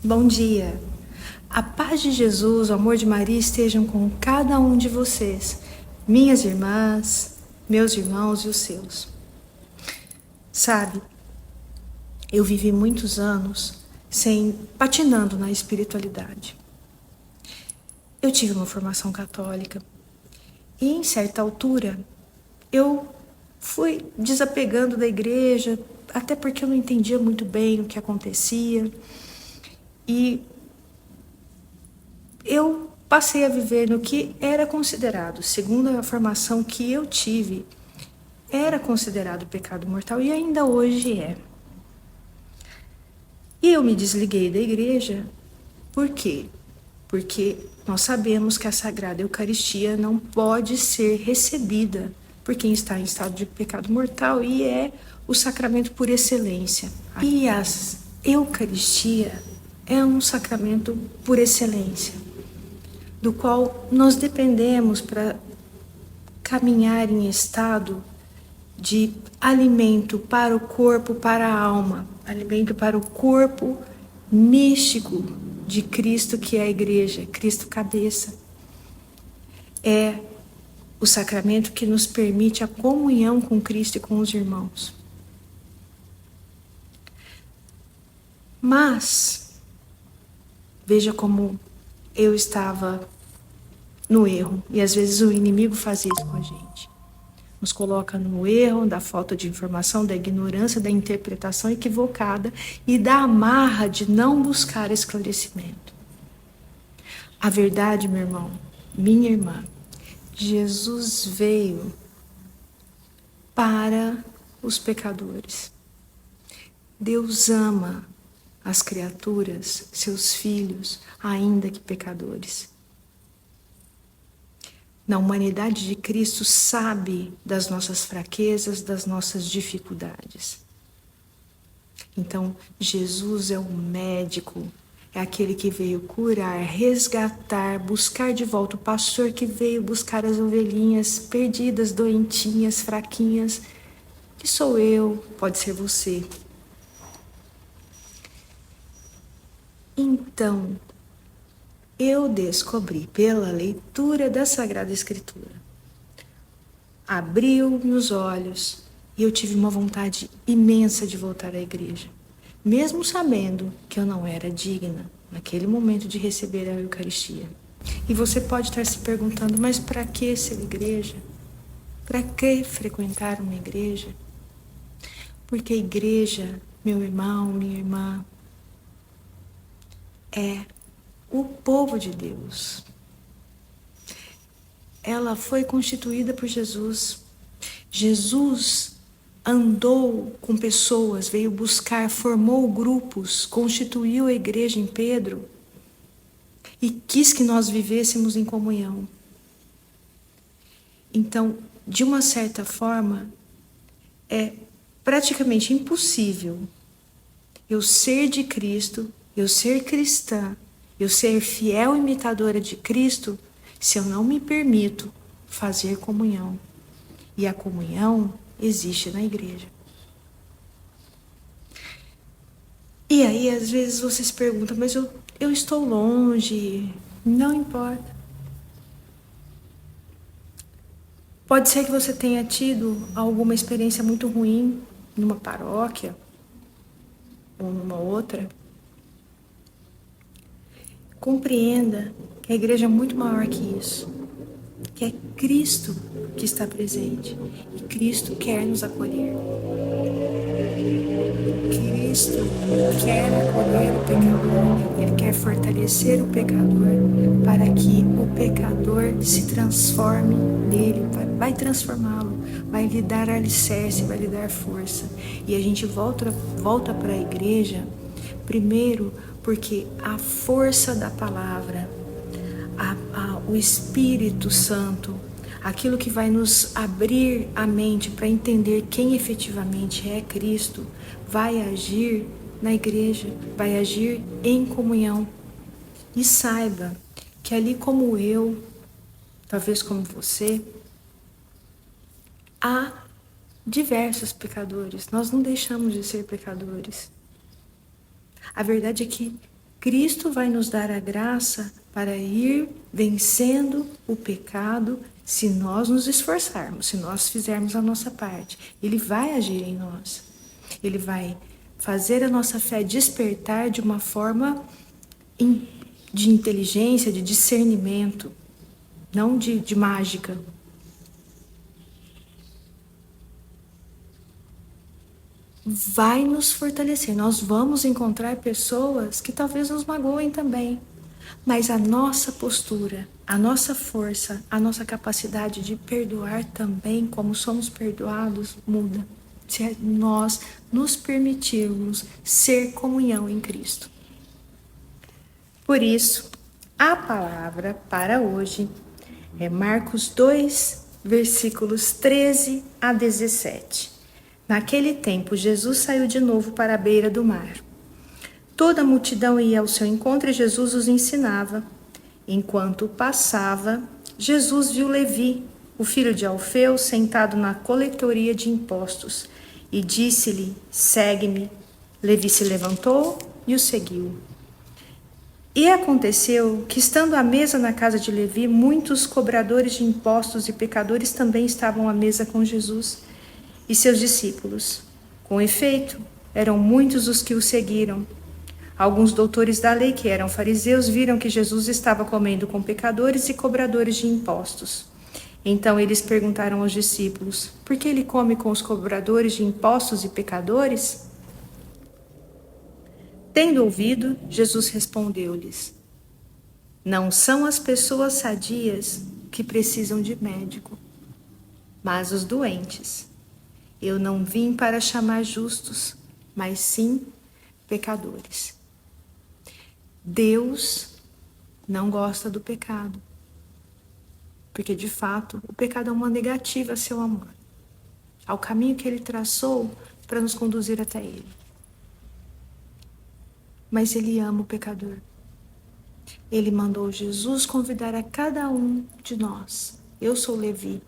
Bom dia. A paz de Jesus, o amor de Maria estejam com cada um de vocês, minhas irmãs, meus irmãos e os seus. Sabe, eu vivi muitos anos patinando na espiritualidade. Eu tive uma formação católica e, em certa altura, eu fui desapegando da igreja, até porque eu não entendia muito bem o que acontecia. E eu passei a viver no que era considerado, segundo a formação que eu tive, era considerado pecado mortal e ainda hoje é. E eu me desliguei da igreja, por quê? Porque nós sabemos que a Sagrada Eucaristia não pode ser recebida por quem está em estado de pecado mortal e é o sacramento por excelência. E a Eucaristia é um sacramento por excelência, do qual nós dependemos para caminhar em estado de alimento para o corpo, para a alma, alimento para o corpo místico de Cristo, que é a igreja, Cristo cabeça. É o sacramento que nos permite a comunhão com Cristo e com os irmãos. Mas, veja como eu estava no erro, e às vezes o inimigo faz isso com a gente. Nos coloca no erro da falta de informação, da ignorância, da interpretação equivocada e da amarra de não buscar esclarecimento. A verdade, meu irmão, minha irmã, Jesus veio para os pecadores. Deus ama as criaturas, seus filhos, ainda que pecadores. Na humanidade de Cristo, sabe das nossas fraquezas, das nossas dificuldades. Então, Jesus é o médico, é aquele que veio curar, resgatar, buscar de volta, o pastor que veio buscar as ovelhinhas perdidas, doentinhas, fraquinhas, que sou eu, pode ser você. Então, eu descobri pela leitura da Sagrada Escritura. Abriu meus olhos e eu tive uma vontade imensa de voltar à igreja, mesmo sabendo que eu não era digna naquele momento de receber a Eucaristia. E você pode estar se perguntando, mas para que ser igreja? Para que frequentar uma igreja? Porque a igreja, meu irmão, minha irmã, é o povo de Deus. Ela foi constituída por Jesus. Jesus andou com pessoas, veio buscar, formou grupos, constituiu a igreja em Pedro e quis que nós vivêssemos em comunhão. Então, de uma certa forma, é praticamente impossível eu ser de Cristo, eu ser cristã, eu ser fiel imitadora de Cristo, se eu não me permito fazer comunhão. E a comunhão existe na igreja. E aí, às vezes, você se pergunta, mas eu estou longe, não importa. Pode ser que você tenha tido alguma experiência muito ruim numa paróquia ou numa outra. Compreenda que a igreja é muito maior que isso, que é Cristo que está presente e Cristo quer nos acolher. Cristo quer acolher o pecador, Ele quer fortalecer o pecador para que o pecador se transforme nele, vai transformá-lo, vai lhe dar alicerce, vai lhe dar força. E a gente volta para a igreja, primeiro, porque a força da palavra, o Espírito Santo, aquilo que vai nos abrir a mente para entender quem efetivamente é Cristo, vai agir na igreja, vai agir em comunhão. E saiba que ali como eu, talvez como você, há diversos pecadores. Nós não deixamos de ser pecadores. A verdade é que Cristo vai nos dar a graça para ir vencendo o pecado se nós nos esforçarmos, se nós fizermos a nossa parte. Ele vai agir em nós. Ele vai fazer a nossa fé despertar de uma forma de inteligência, de discernimento, não de mágica. Vai nos fortalecer. Nós vamos encontrar pessoas que talvez nos magoem também. Mas a nossa postura, a nossa força, a nossa capacidade de perdoar também, como somos perdoados, muda. Se nós nos permitirmos ser comunhão em Cristo. Por isso, a palavra para hoje é Marcos 2, versículos 13 a 17. Naquele tempo, Jesus saiu de novo para a beira do mar. Toda a multidão ia ao seu encontro e Jesus os ensinava. Enquanto passava, Jesus viu Levi, o filho de Alfeu, sentado na coletoria de impostos, e disse-lhe: segue-me. Levi se levantou e o seguiu. E aconteceu que, estando à mesa na casa de Levi, muitos cobradores de impostos e pecadores também estavam à mesa com Jesus e seus discípulos. Com efeito, eram muitos os que o seguiram. Alguns doutores da lei, que eram fariseus, viram que Jesus estava comendo com pecadores e cobradores de impostos. Então eles perguntaram aos discípulos: por que ele come com os cobradores de impostos e pecadores? Tendo ouvido, Jesus respondeu-lhes: não são as pessoas sadias que precisam de médico, mas os doentes. Eu não vim para chamar justos, mas sim pecadores. Deus não gosta do pecado, porque de fato o pecado é uma negativa a seu amor, ao caminho que ele traçou para nos conduzir até ele. Mas ele ama o pecador. Ele mandou Jesus convidar a cada um de nós. Eu sou Levi.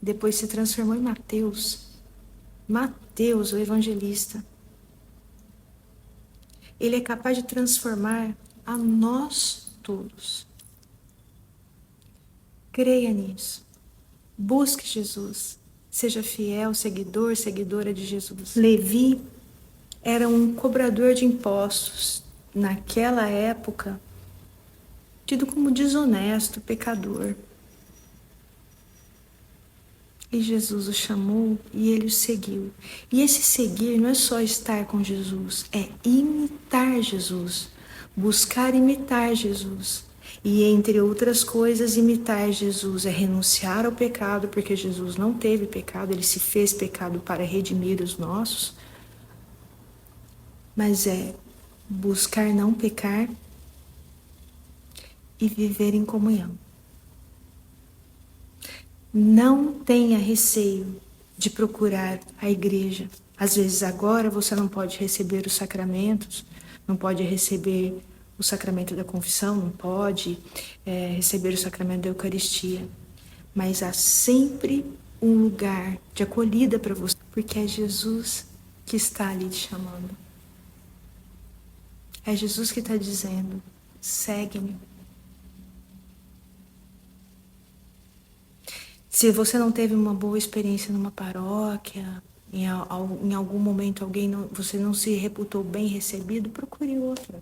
Depois se transformou em Mateus. Mateus, o evangelista. Ele é capaz de transformar a nós todos. Creia nisso. Busque Jesus. Seja fiel, seguidor, seguidora de Jesus. Levi era um cobrador de impostos. Naquela época, tido como desonesto, pecador. E Jesus o chamou e ele o seguiu. E esse seguir não é só estar com Jesus, é imitar Jesus, buscar imitar Jesus. E entre outras coisas, imitar Jesus é renunciar ao pecado, porque Jesus não teve pecado, ele se fez pecado para redimir os nossos. Mas é buscar não pecar e viver em comunhão. Não tenha receio de procurar a igreja. Às vezes agora você não pode receber os sacramentos, não pode receber o sacramento da confissão, não pode receber o sacramento da Eucaristia. Mas há sempre um lugar de acolhida para você, porque é Jesus que está ali te chamando. É Jesus que está dizendo: segue-me. Se você não teve uma boa experiência numa paróquia, em algum momento você não se reputou bem recebido, procure outra.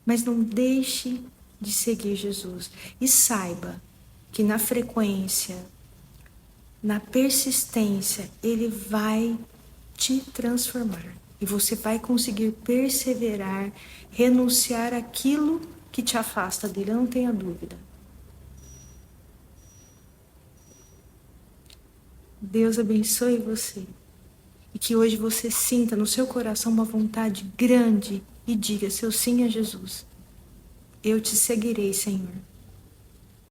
Mas não deixe de seguir Jesus. E saiba que na frequência, na persistência, ele vai te transformar. E você vai conseguir perseverar, renunciar àquilo que te afasta dele, não tenha dúvida. Deus abençoe você. E que hoje você sinta no seu coração uma vontade grande e diga seu sim a Jesus. Eu te seguirei, Senhor.